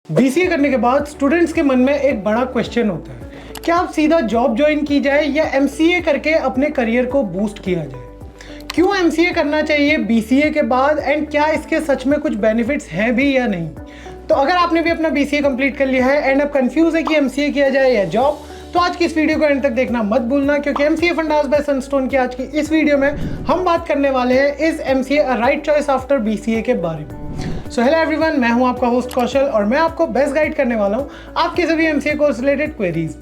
BCA करने के बाद स्टूडेंट्स के मन में एक बड़ा क्वेश्चन होता है, क्या आप सीधा जॉब ज्वाइन की जाए या एमसीए करके अपने करियर को बूस्ट किया जाए। क्यों एमसीए करना चाहिए बीसीए के बाद एंड क्या इसके सच में कुछ बेनिफिट्स हैं भी या नहीं। तो अगर आपने भी अपना बीसीए कंप्लीट कर लिया है एंड अब कंफ्यूज है कि एमसीए किया जाए या जॉब, तो आज की इस वीडियो को एंड तक देखना मत भूलना, क्योंकि एमसीए फंडास बाय सनस्टोन की आज की इस वीडियो में हम बात करने वाले हैं इस MCA a right choice after BCA के बारे में। सो हेलो एवरीवन, मैं हूं आपका होस्ट कौशल और मैं आपको बेस्ट गाइड करने वाला हूं आपके सभी एमसीए कोर्स रिलेटेड क्वेरीज।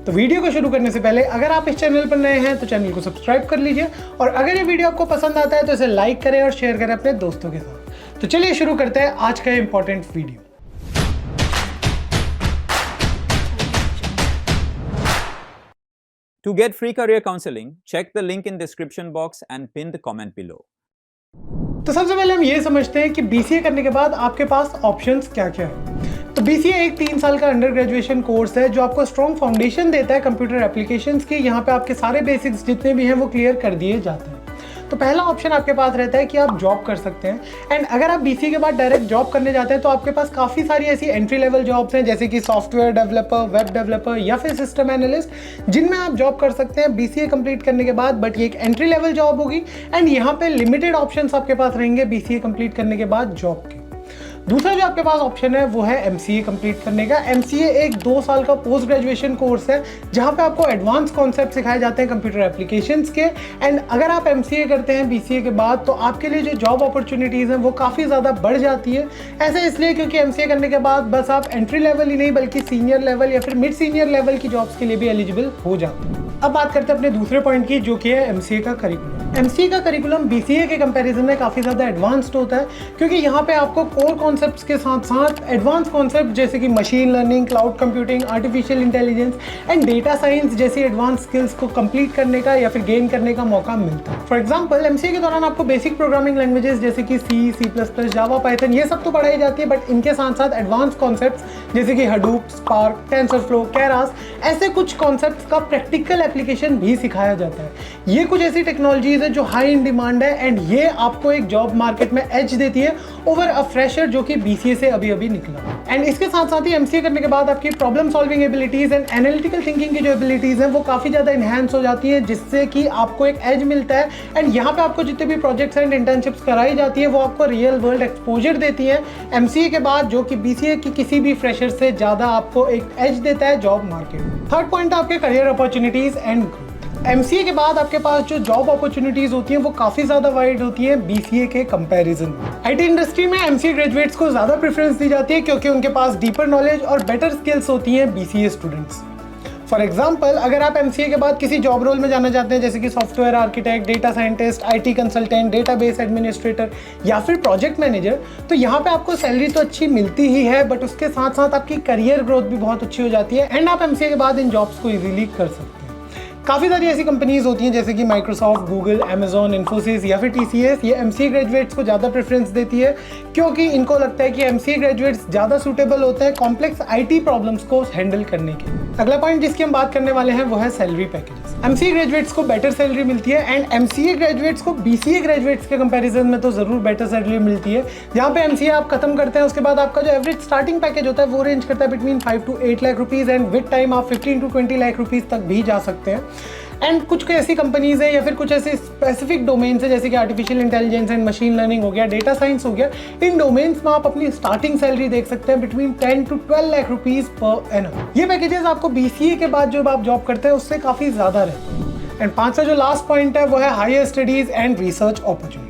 तो वीडियो को शुरू करने से पहले अगर आप इस चैनल पर नए हैं तो चैनल को सब्सक्राइब कर लीजिए, और अगर ये वीडियो आपको पसंद आता है तो इसे लाइक करें और शेयर करें अपने दोस्तों के साथ। तो चलिए शुरू करते हैं आज का important video. To get free career counseling, check the link in description box and pinned comment below. तो सबसे पहले हम ये समझते हैं कि बीसीए करने के बाद आपके पास ऑप्शंस क्या क्या है। तो बीसीए एक 3 साल का अंडर ग्रेजुएशन कोर्स है जो आपको स्ट्रॉन्ग फाउंडेशन देता है कंप्यूटर एप्लीकेशंस की। यहाँ पे आपके सारे बेसिक्स जितने भी हैं वो क्लियर कर दिए जाते हैं। तो पहला ऑप्शन आपके पास रहता है कि आप जॉब कर सकते हैं, एंड अगर आप बीसीए के बाद डायरेक्ट जॉब करने जाते हैं तो आपके पास काफ़ी सारी ऐसी एंट्री लेवल जॉब्स हैं, जैसे कि सॉफ्टवेयर डेवलपर, वेब डेवलपर या फिर सिस्टम एनालिस्ट, जिनमें आप जॉब कर सकते हैं बीसीए कंप्लीट करने के बाद। बट ये एक एंट्री लेवल जॉब होगी एंड यहाँ पे लिमिटेड ऑप्शंस आपके पास रहेंगे बीसीए कंप्लीट करने के बाद जॉब के। दूसरा जो आपके पास ऑप्शन है वो है एमसीए कंप्लीट करने का। एमसीए एक 2 साल का पोस्ट ग्रेजुएशन कोर्स है जहां पे आपको एडवांस कॉन्सेप्ट सिखाए जाते हैं कंप्यूटर एप्लीकेशंस के। एंड अगर आप एमसीए करते हैं बीसीए के बाद तो आपके लिए जो जॉब अपॉर्चुनिटीज़ हैं वो काफ़ी ज़्यादा बढ़ जाती है। ऐसा इसलिए क्योंकि एमसीए करने के बाद बस आप एंट्री लेवल ही नहीं बल्कि सीनियर लेवल या फिर मिड सीनियर लेवल की जॉब्स के लिए भी एलिजिबल हो जाते हैं। अब बात करते हैं अपने दूसरे पॉइंट की, जो कि है एमसीए का करिकुलम। एमसीए का करिकुलम बीसीए के कंपैरिजन में काफ़ी ज़्यादा एडवांस्ड होता है, क्योंकि यहाँ पे आपको कोर कॉन्सेप्ट्स के साथ साथ एडवांस कॉन्सेप्ट जैसे कि machine learning, cloud computing, artificial intelligence and data science जैसी एडवांस स्किल्स को कंप्लीट करने का या फिर गेन करने का मौका मिलता है। फॉर एग्जाम्पल एमसीए के दौरान आपको बेसिक प्रोग्रामिंग लैंग्वेजेस जैसे कि सी, C++, जावा, पाइथन ये सब तो पढ़ाई जाती है, बट इनके साथ साथ एडवांस कॉन्सेप्ट्स जैसे कि हडूप, स्पार्क, टेंसरफ्लो, केरास ऐसे कुछ कॉन्सेप्ट्स का प्रैक्टिकल एप्लीकेशन भी सिखाया जाता है। ये कुछ ऐसी टेक्नोलॉजीज है जो हाई इन डिमांड है एंड ये आपको एक जॉब मार्केट में एज देती है ओवर अ फ्रेशर जो कि बीसीए से अभी निकला। एंड इसके साथ साथ ही एमसीए करने के बाद आपकी problem solving abilities and analytical thinking की जो एबिलिटीज हैं वो काफ़ी ज़्यादा इनहेंस हो जाती है, जिससे कि आपको एक एज मिलता है। एंड यहाँ पे आपको जितने भी प्रोजेक्ट्स एंड इंटर्नशिप्स कराई जाती है वो आपको रियल वर्ल्ड एक्सपोजर देती है एमसीए के बाद, जो कि बीसीए की किसी भी फ्रेशर से ज़्यादा आपको एक एज देता है जॉब मार्केट में। थर्ड पॉइंट है आपके career opportunities and growth. MCA के बाद आपके पास जो जॉब अपॉर्चुनिटीज होती हैं वो काफ़ी ज़्यादा वाइड होती हैं बीसीए के कंपैरिजन में। आईटी इंडस्ट्री में एमसीए ग्रेजुएट्स को ज़्यादा प्रेफरेंस दी जाती है क्योंकि उनके पास डीपर नॉलेज और बेटर स्किल्स होती हैं बीसीए स्टूडेंट्स। फॉर एग्जाम्पल अगर आप एमसीए के बाद किसी जॉब रोल में जाना चाहते हैं जैसे कि software architect, data scientist, IT consultant, database administrator या फिर प्रोजेक्ट मैनेजर, तो यहाँ पे आपको सैलरी तो अच्छी मिलती ही है, बट उसके साथ साथ आपकी करियर ग्रोथ भी बहुत अच्छी हो जाती है एंड आप एमसीए के बाद इन जॉब्स को इजीली कर सकते हैं। काफ़ी सारी ऐसी कंपनीज होती हैं जैसे कि माइक्रोसॉफ्ट, गूगल, अमेजॉन, इन्फोसिस या फिर टीसीएस, ये एमसीए ग्रेजुएट्स को ज़्यादा प्रेफरेंस देती है क्योंकि इनको लगता है कि एमसीए ग्रेजुएट्स ज़्यादा सूटेबल होते हैं कॉम्प्लेक्स आईटी प्रॉब्लम्स को हैंडल करने के लिए। अगला पॉइंट जिसकी हम बात करने वाले हैं वो है सैलरी पैकेजेस। एमसीए ग्रेजुएट्स को बेटर सैलरी मिलती है एंड एमसीए ग्रेजुएट्स को बीसीए ग्रेजुएट्स के कंपैरिजन में तो ज़रूर बेटर सैलरी मिलती है। जहाँ पे एमसीए आप खत्म करते हैं उसके बाद आपका जो एवरेज स्टार्टिंग पैकेज होता है वो रेंज करता है between 5 to 8 lakh rupees and with time आप 15 to 20 लाख रुपीज़ तक भी जा सकते हैं। एंड कुछ ऐसी कंपनीज है या फिर कुछ ऐसे स्पेसिफिक डोमेन्स है जैसे कि artificial intelligence and machine learning हो गया, डेटा साइंस हो गया, इन डोमेन्स में आप अपनी स्टार्टिंग सैलरी देख सकते हैं between 10 to 12 lakh rupees per annum. ये पैकेजेस आपको बीसीए के बाद जो आप जॉब करते हैं उससे काफ़ी ज़्यादा रहते हैं। एंड पांचवा जो लास्ट पॉइंट है वो है higher studies and research opportunities.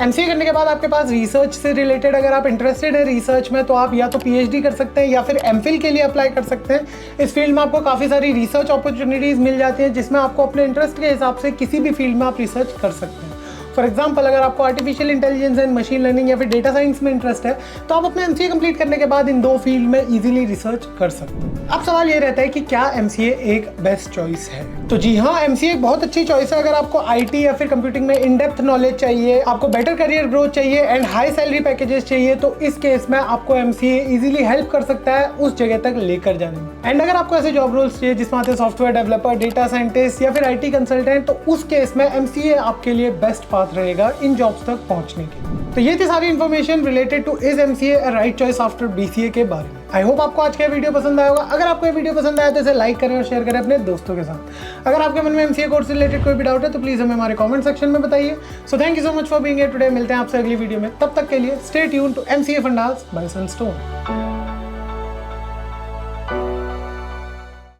MCA करने के बाद आपके पास रिसर्च से रिलेटेड अगर आप इंटरेस्टेड है रिसर्च में तो आप या तो पीएचडी कर सकते हैं या फिर एमफिल के लिए अप्लाई कर सकते हैं। इस फील्ड में आपको काफ़ी सारी रिसर्च अपॉर्चुनिटीज़ मिल जाती हैं जिसमें आपको अपने इंटरेस्ट के हिसाब से किसी भी फील्ड में आप रिसर्च कर सकते हैं। फॉर एग्जाम्पल अगर आपको artificial intelligence and machine learning या फिर डेटा साइंस में इंटरेस्ट है तो आप अपने एमसीए कंप्लीट करने के बाद इन 2 फील्ड में इजीली रिसर्च कर सकते हैं। अब सवाल ये रहता है कि क्या एमसीए एक बेस्ट चॉइस है। तो जी हाँ, एमसीए एक बहुत अच्छी चॉइस है अगर आपको आईटी या फिर कंप्यूटिंग में इन डेप्थ नॉलेज चाहिए, आपको बेटर करियर ग्रोथ चाहिए एंड हाई सैलरी पैकेजेस चाहिए, तो इस केस में आपको एमसीए इजीली हेल्प कर सकता है उस जगह तक लेकर जाने में। एंड अगर आपको ऐसे जॉब रोल्स चाहिए जिसमें आते हैं सॉफ्टवेयर डेवलपर, डेटा साइंटिस्ट या फिर आईटी कंसल्टेंट, तो उस केस में एमसीए आपके लिए बेस्ट पाथ रहेगा इन जॉब्स तक पहुंचने के लिए। तो ये थी सारी information related two is MCA a right choice after BCA के बारे में। आई होप आपको आज का वीडियो पसंद आया होगा। अगर आपको ये वीडियो पसंद आया तो इसे लाइक करें और शेयर करें अपने दोस्तों के साथ। अगर आपके मन में MCA कोर्स से रिलेटेड कोई भी डाउट है तो प्लीज़ हमें हमारे कमेंट सेक्शन में बताइए। So thank you so much for being here today. मिलते हैं आपसे अगली वीडियो में, तब तक के लिए stay tuned to MCA fundas by Sunstone.